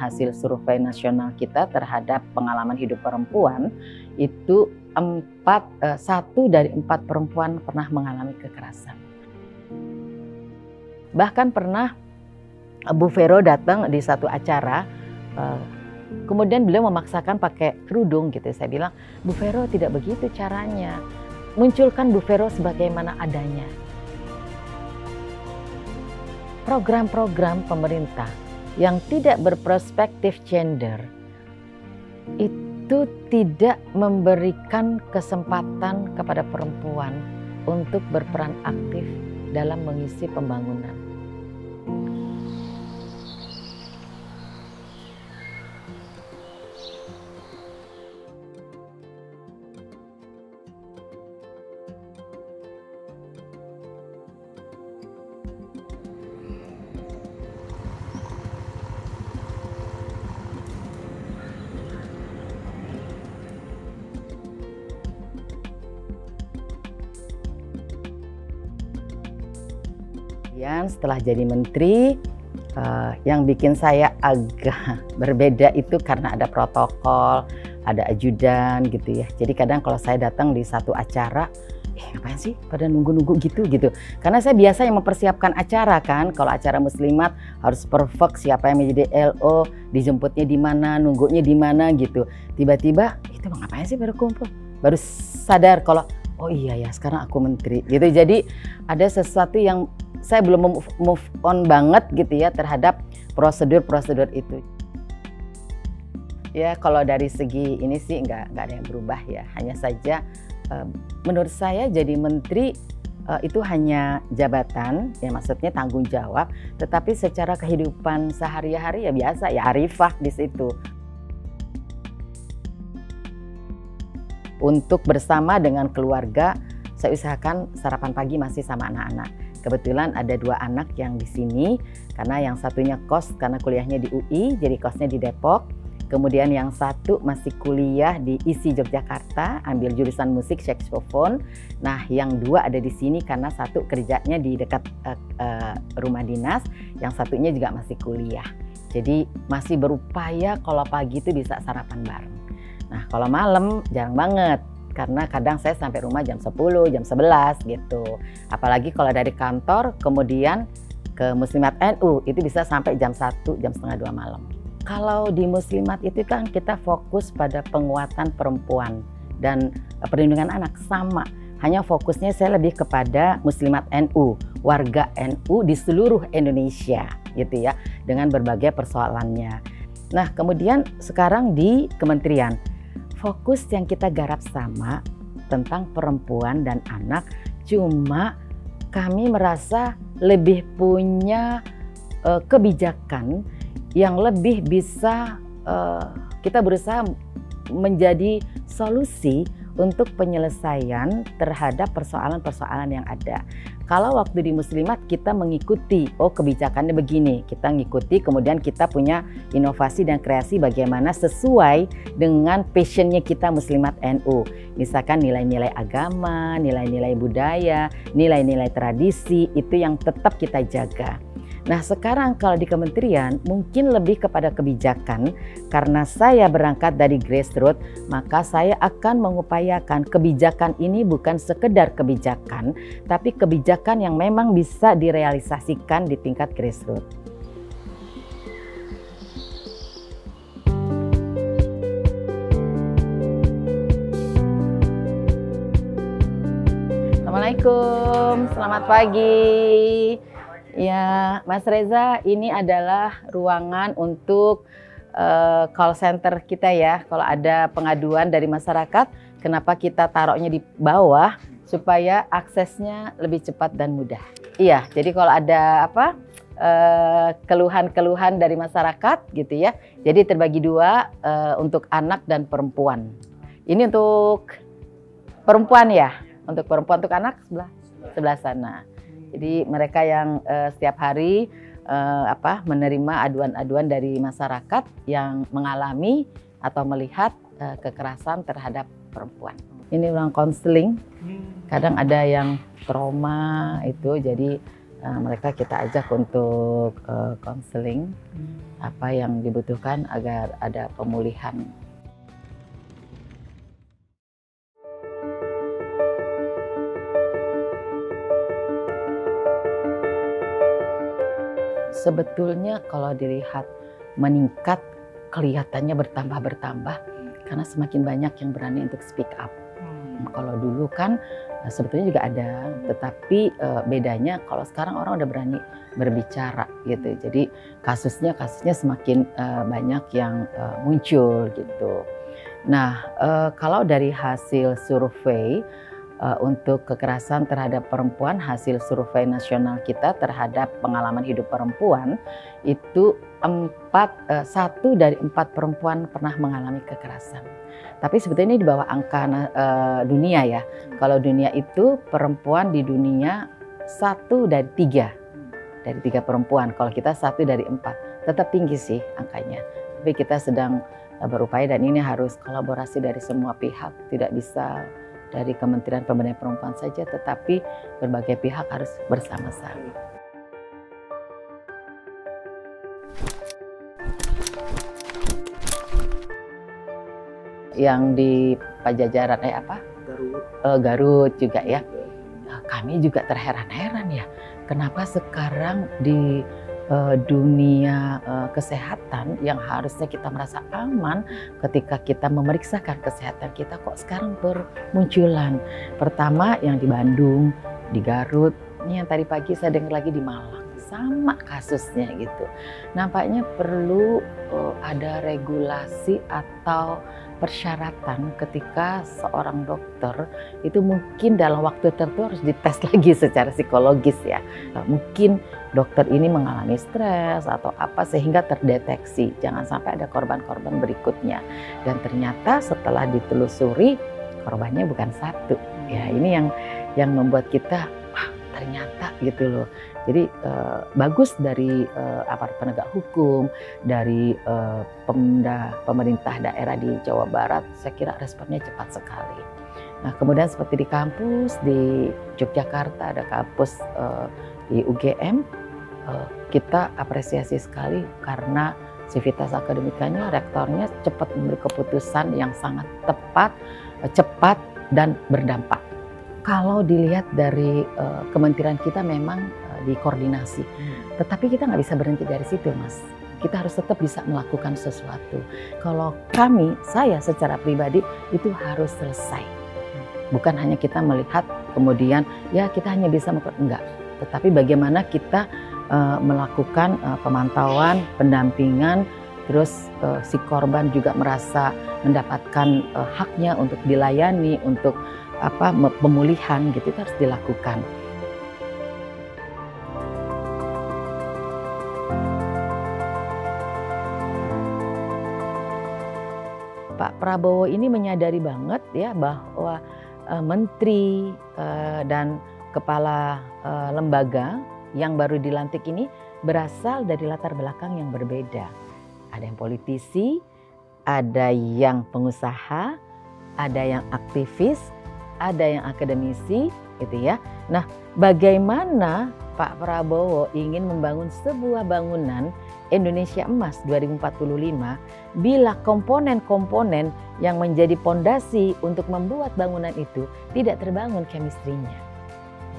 hasil survei nasional kita terhadap pengalaman hidup perempuan, itu 1 dari 4 perempuan pernah mengalami kekerasan. Bahkan pernah Bu Vero datang di satu acara, kemudian beliau memaksakan pakai kerudung gitu. Saya bilang, Bu Vero tidak begitu caranya. Munculkan Bu Vero sebagaimana adanya. Program-program pemerintah yang tidak berperspektif gender itu tidak memberikan kesempatan kepada perempuan untuk berperan aktif dalam mengisi pembangunan. Kemudian setelah jadi menteri, yang bikin saya agak berbeda itu karena ada protokol, ada ajudan gitu ya. Jadi kadang kalau saya datang di satu acara, ngapain sih pada nunggu-nunggu gitu. Karena saya biasa yang mempersiapkan acara kan. Kalau acara muslimat harus perfect, siapa yang menjadi LO, dijemputnya di mana, nunggunya di mana gitu. Tiba-tiba itu ngapain sih baru kumpul. Baru sadar kalau oh iya ya sekarang aku menteri gitu. Jadi ada sesuatu yang saya belum move on banget gitu ya terhadap prosedur-prosedur itu. Ya kalau dari segi ini sih nggak ada yang berubah ya. Hanya saja menurut saya jadi menteri itu hanya jabatan, ya maksudnya tanggung jawab. Tetapi secara kehidupan sehari-hari ya biasa ya arifah di situ. Untuk bersama dengan keluarga, saya usahakan sarapan pagi masih sama anak-anak. Kebetulan ada 2 anak yang di sini, karena yang satunya kos karena kuliahnya di UI, jadi kosnya di Depok. Kemudian yang satu masih kuliah di ISI Yogyakarta, ambil jurusan musik saksofon. Nah, yang 2 ada di sini karena satu kerjanya di dekat rumah dinas, yang satunya juga masih kuliah. Jadi masih berupaya kalau pagi itu bisa sarapan bareng. Nah, kalau malam jarang banget. Karena kadang saya sampai rumah jam 10, jam 11 gitu. Apalagi kalau dari kantor kemudian ke Muslimat NU itu bisa sampai jam 1, jam setengah 2 malam. Kalau di Muslimat itu kan kita fokus pada penguatan perempuan dan perlindungan anak sama. Hanya fokusnya saya lebih kepada Muslimat NU, warga NU di seluruh Indonesia gitu ya, dengan berbagai persoalannya. Nah, kemudian sekarang di kementerian fokus yang kita garap sama tentang perempuan dan anak, cuma kami merasa lebih punya kebijakan yang lebih bisa kita berusaha menjadi solusi untuk penyelesaian terhadap persoalan-persoalan yang ada. Kalau waktu di Muslimat kita mengikuti, oh kebijakannya begini, kita ngikuti, kemudian kita punya inovasi dan kreasi bagaimana sesuai dengan passionnya kita Muslimat NU. Misalkan nilai-nilai agama, nilai-nilai budaya, nilai-nilai tradisi, itu yang tetap kita jaga. Nah sekarang kalau di kementerian mungkin lebih kepada kebijakan, karena saya berangkat dari grassroots, maka saya akan mengupayakan kebijakan ini bukan sekedar kebijakan, tapi kebijakan yang memang bisa direalisasikan di tingkat grassroots. Assalamualaikum, selamat pagi. Ya, Mas Reza, ini adalah ruangan untuk call center kita ya. Kalau ada pengaduan dari masyarakat, kenapa kita taruhnya di bawah supaya aksesnya lebih cepat dan mudah. Iya, jadi kalau ada keluhan-keluhan dari masyarakat gitu ya. Jadi terbagi 2 untuk anak dan perempuan. Ini untuk perempuan ya, untuk perempuan, untuk anak sebelah sana. Jadi mereka yang setiap hari menerima aduan-aduan dari masyarakat yang mengalami atau melihat kekerasan terhadap perempuan. Ini ruang konseling. Kadang ada yang trauma itu, jadi mereka kita ajak untuk konseling apa yang dibutuhkan agar ada pemulihan. Sebetulnya kalau dilihat meningkat, kelihatannya bertambah karena semakin banyak yang berani untuk speak up. Kalau dulu kan sebetulnya juga ada, tetapi bedanya kalau sekarang orang udah berani berbicara gitu. Jadi kasusnya semakin banyak yang muncul gitu. Nah, kalau dari hasil survei untuk kekerasan terhadap perempuan, hasil survei nasional kita terhadap pengalaman hidup perempuan itu 1 dari 4 perempuan pernah mengalami kekerasan. Tapi sebetulnya ini di bawah angka dunia ya. Kalau dunia itu perempuan di dunia 1 dari 3 perempuan. Kalau kita 1 dari 4, tetap tinggi sih angkanya. Tapi kita sedang berupaya dan ini harus kolaborasi dari semua pihak, tidak bisa dari Kementerian Pemberdayaan Perempuan saja, tetapi berbagai pihak harus bersama-sama. Yang di Pajajaran Garut juga ya. Kami juga terheran-heran ya, kenapa sekarang di dunia kesehatan yang harusnya kita merasa aman ketika kita memeriksakan kesehatan kita, kok sekarang bermunculan. Pertama yang di Bandung, di Garut, ini yang tadi pagi saya dengar lagi di Malang, sama kasusnya gitu. Nampaknya perlu ada regulasi atau persyaratan ketika seorang dokter itu mungkin dalam waktu tertentu harus dites lagi secara psikologis ya. Mungkin dokter ini mengalami stres atau apa sehingga terdeteksi. Jangan sampai ada korban-korban berikutnya. Dan ternyata setelah ditelusuri korbannya bukan 1. Ya ini yang membuat kita wah ternyata gitu loh. Jadi bagus dari aparat penegak hukum, dari pemerintah daerah di Jawa Barat, saya kira responnya cepat sekali. Nah kemudian seperti di kampus di Yogyakarta ada kampus di UGM, kita apresiasi sekali karena Civitas Akademikanya, rektornya cepat memberi keputusan yang sangat tepat, cepat dan berdampak. Kalau dilihat dari kementerian kita memang dikoordinasi, tetapi kita nggak bisa berhenti dari situ, Mas. Kita harus tetap bisa melakukan sesuatu. Kalau saya secara pribadi itu harus selesai. Bukan hanya kita melihat kemudian ya kita hanya bisa enggak, tetapi bagaimana kita melakukan pemantauan, pendampingan, terus si korban juga merasa mendapatkan haknya untuk dilayani, untuk pemulihan gitu, itu harus dilakukan. Pak Prabowo ini menyadari banget ya bahwa menteri dan kepala lembaga yang baru dilantik ini berasal dari latar belakang yang berbeda. Ada yang politisi, ada yang pengusaha, ada yang aktivis, ada yang akademisi gitu ya. Nah, bagaimana Pak Prabowo ingin membangun sebuah bangunan Indonesia Emas 2045 bila komponen-komponen yang menjadi pondasi untuk membuat bangunan itu tidak terbangun chemistry-nya.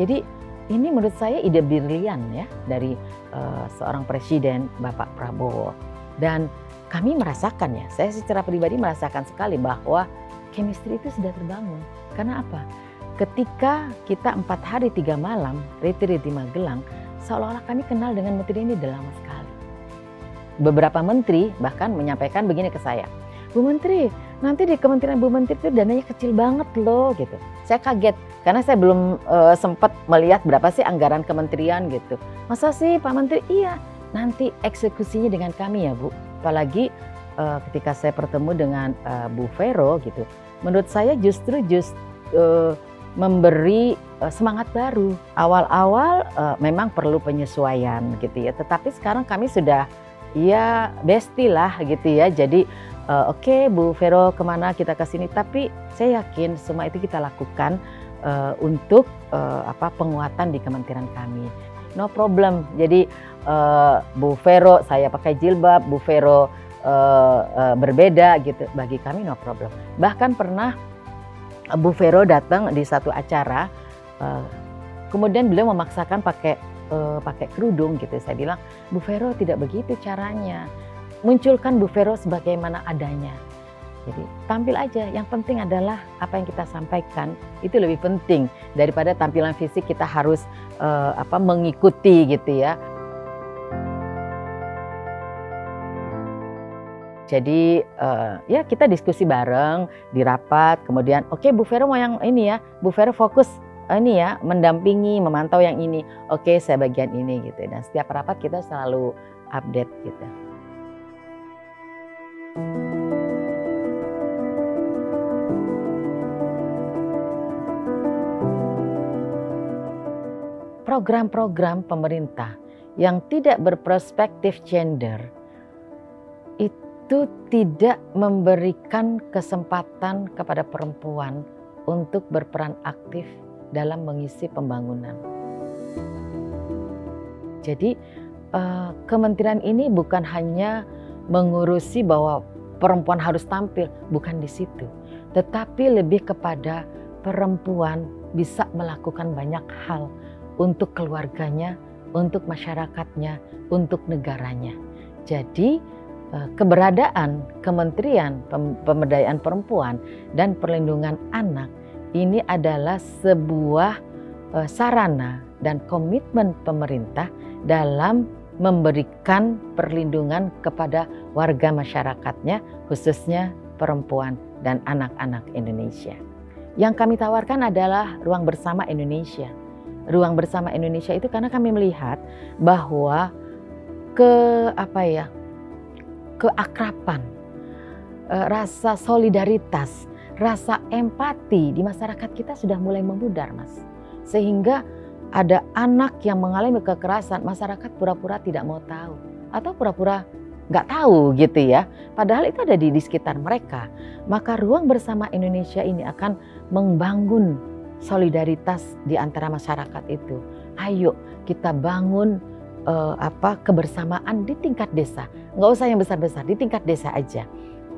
Jadi ini menurut saya ide brilian ya dari seorang presiden Bapak Prabowo. Dan kami merasakan ya, saya secara pribadi merasakan sekali bahwa chemistry itu sudah terbangun. Karena apa? Ketika kita 4 hari 3 malam retreat di Magelang, seolah-olah kami kenal dengan menteri ini udah lama sekali. Beberapa menteri bahkan menyampaikan begini ke saya, Bu Menteri, nanti di Kementerian Bu Menteri itu dananya kecil banget loh gitu. Saya kaget karena saya belum sempat melihat berapa sih anggaran kementerian gitu. Masa sih Pak Menteri? Iya, nanti eksekusinya dengan kami ya Bu. Apalagi ketika saya bertemu dengan Bu Vero gitu, menurut saya justru memberi semangat baru. Awal-awal memang perlu penyesuaian gitu ya, tetapi sekarang kami sudah ya bestie lah gitu ya. Jadi oke, Bu Vero kemana kita ke sini, tapi saya yakin semua itu kita lakukan untuk penguatan di kementerian kami. no problem. Jadi Bu Vero saya pakai jilbab, Bu Vero berbeda gitu, bagi kami no problem. Bahkan pernah Bu Vero datang di satu acara, kemudian beliau memaksakan pakai kerudung gitu. Saya bilang, Bu Vero tidak begitu caranya. Munculkan Bu Vero sebagaimana adanya. Jadi tampil aja, yang penting adalah apa yang kita sampaikan itu lebih penting daripada tampilan fisik kita harus mengikuti gitu ya. Jadi ya kita diskusi bareng di rapat, kemudian oke, Bu Vero mau yang ini ya, Bu Vero fokus ini ya, mendampingi, memantau yang ini. Oke, saya bagian ini gitu. Dan setiap rapat kita selalu update gitu. Program-program pemerintah yang tidak berperspektif gender itu tidak memberikan kesempatan kepada perempuan untuk berperan aktif dalam mengisi pembangunan. Jadi kementerian ini bukan hanya mengurusi bahwa perempuan harus tampil, bukan di situ. Tetapi lebih kepada perempuan bisa melakukan banyak hal untuk keluarganya, untuk masyarakatnya, untuk negaranya. Jadi keberadaan Kementerian Pemberdayaan Perempuan dan Perlindungan Anak ini adalah sebuah sarana dan komitmen pemerintah dalam memberikan perlindungan kepada warga masyarakatnya, khususnya perempuan dan anak-anak Indonesia. Yang kami tawarkan adalah Ruang Bersama Indonesia. Ruang Bersama Indonesia itu karena kami melihat bahwa keakraban, rasa solidaritas, rasa empati di masyarakat kita sudah mulai memudar, Mas. Sehingga ada anak yang mengalami kekerasan, masyarakat pura-pura tidak mau tahu atau pura-pura nggak tahu gitu ya. Padahal itu ada di sekitar mereka. Maka Ruang Bersama Indonesia ini akan membangun solidaritas di antara masyarakat itu. Ayo kita bangun kebersamaan di tingkat desa. Nggak usah yang besar-besar, di tingkat desa aja.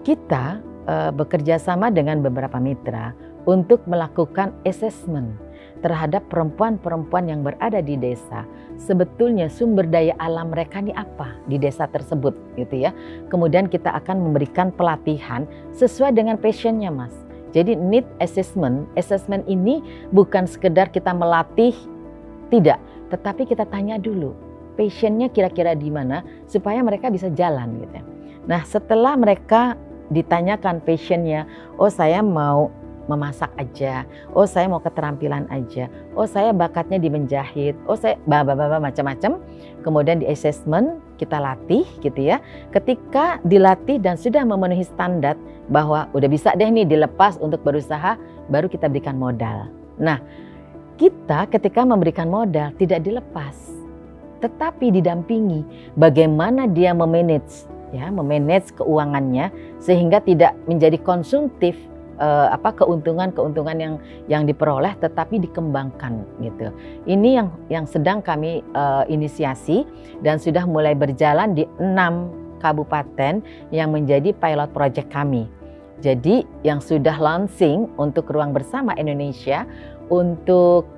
Kita bekerja sama dengan beberapa mitra untuk melakukan assessment terhadap perempuan-perempuan yang berada di desa. Sebetulnya sumber daya alam mereka ini apa di desa tersebut gitu ya. Kemudian kita akan memberikan pelatihan sesuai dengan passionnya, Mas. Jadi need assessment ini bukan sekedar kita melatih, tidak. Tetapi kita tanya dulu, passionnya kira-kira di mana supaya mereka bisa jalan gitu. Nah setelah mereka ditanyakan passionnya, oh saya mau memasak aja, oh saya mau keterampilan aja, oh saya bakatnya di menjahit, oh saya macam-macam. Kemudian di assessment kita latih gitu ya. Ketika dilatih dan sudah memenuhi standar bahwa udah bisa deh nih dilepas untuk berusaha, baru kita berikan modal. Nah kita ketika memberikan modal tidak dilepas, tetapi didampingi bagaimana dia memanage keuangannya sehingga tidak menjadi konsumtif keuntungan yang diperoleh, tetapi dikembangkan gitu. Ini yang sedang kami inisiasi dan sudah mulai berjalan di 6 kabupaten yang menjadi pilot project kami. Jadi yang sudah launching untuk Ruang Bersama Indonesia, untuk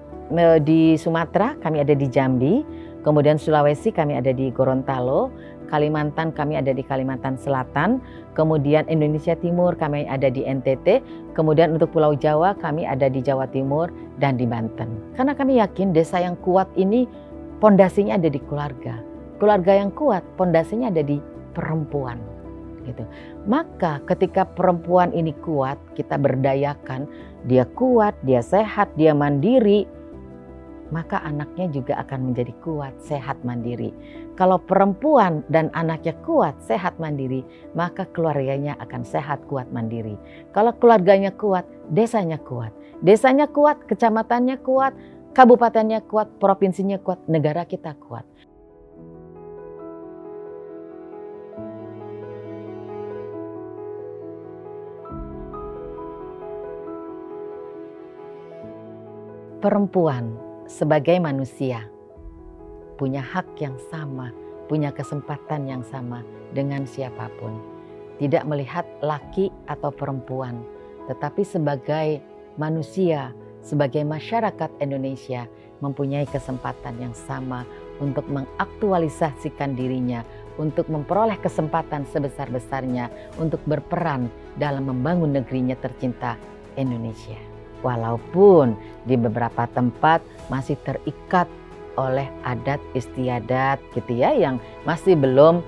di Sumatera kami ada di Jambi, kemudian Sulawesi kami ada di Gorontalo, Kalimantan kami ada di Kalimantan Selatan, kemudian Indonesia Timur kami ada di NTT, kemudian untuk Pulau Jawa kami ada di Jawa Timur dan di Banten. Karena kami yakin desa yang kuat ini pondasinya ada di keluarga. Keluarga yang kuat pondasinya ada di perempuan. Gitu. Maka ketika perempuan ini kuat, kita berdayakan, dia kuat, dia sehat, dia mandiri, maka anaknya juga akan menjadi kuat, sehat, mandiri. Kalau perempuan dan anaknya kuat, sehat, mandiri, maka keluarganya akan sehat, kuat, mandiri. Kalau keluarganya kuat, desanya kuat. Desanya kuat, kecamatannya kuat, kabupatennya kuat, provinsinya kuat, negara kita kuat. Perempuan sebagai manusia punya hak yang sama, punya kesempatan yang sama dengan siapapun. Tidak melihat laki atau perempuan, tetapi sebagai manusia, sebagai masyarakat Indonesia mempunyai kesempatan yang sama untuk mengaktualisasikan dirinya, untuk memperoleh kesempatan sebesar-besarnya untuk berperan dalam membangun negerinya tercinta Indonesia. Walaupun di beberapa tempat masih terikat oleh adat istiadat gitu ya, yang masih belum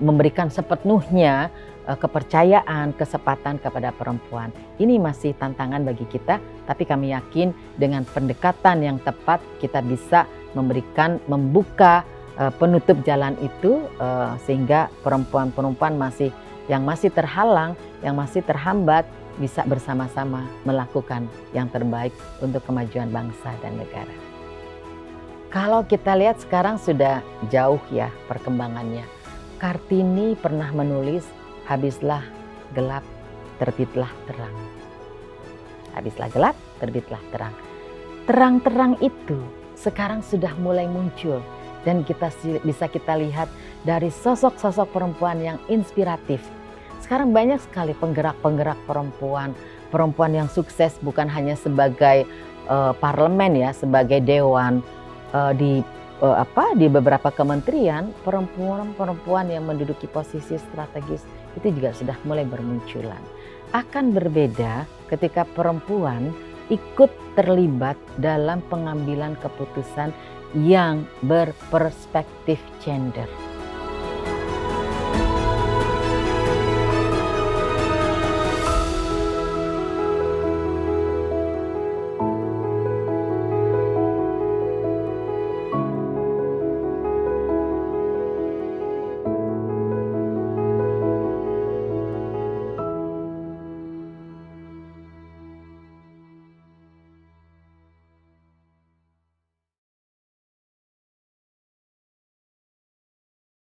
memberikan sepenuhnya kepercayaan, kesempatan kepada perempuan. Ini masih tantangan bagi kita, tapi kami yakin dengan pendekatan yang tepat kita bisa membuka penutup jalan itu sehingga perempuan-perempuan yang masih terhalang, yang masih terhambat bisa bersama-sama melakukan yang terbaik untuk kemajuan bangsa dan negara. Kalau kita lihat sekarang sudah jauh ya perkembangannya. Kartini pernah menulis, habislah gelap, terbitlah terang. Habislah gelap, terbitlah terang. Terang-terang itu sekarang sudah mulai muncul dan bisa kita lihat dari sosok-sosok perempuan yang inspiratif. Sekarang banyak sekali penggerak-penggerak perempuan yang sukses bukan hanya sebagai parlemen ya, sebagai dewan di beberapa kementerian, perempuan yang menduduki posisi strategis itu juga sudah mulai bermunculan. Akan berbeda ketika perempuan ikut terlibat dalam pengambilan keputusan yang berperspektif gender.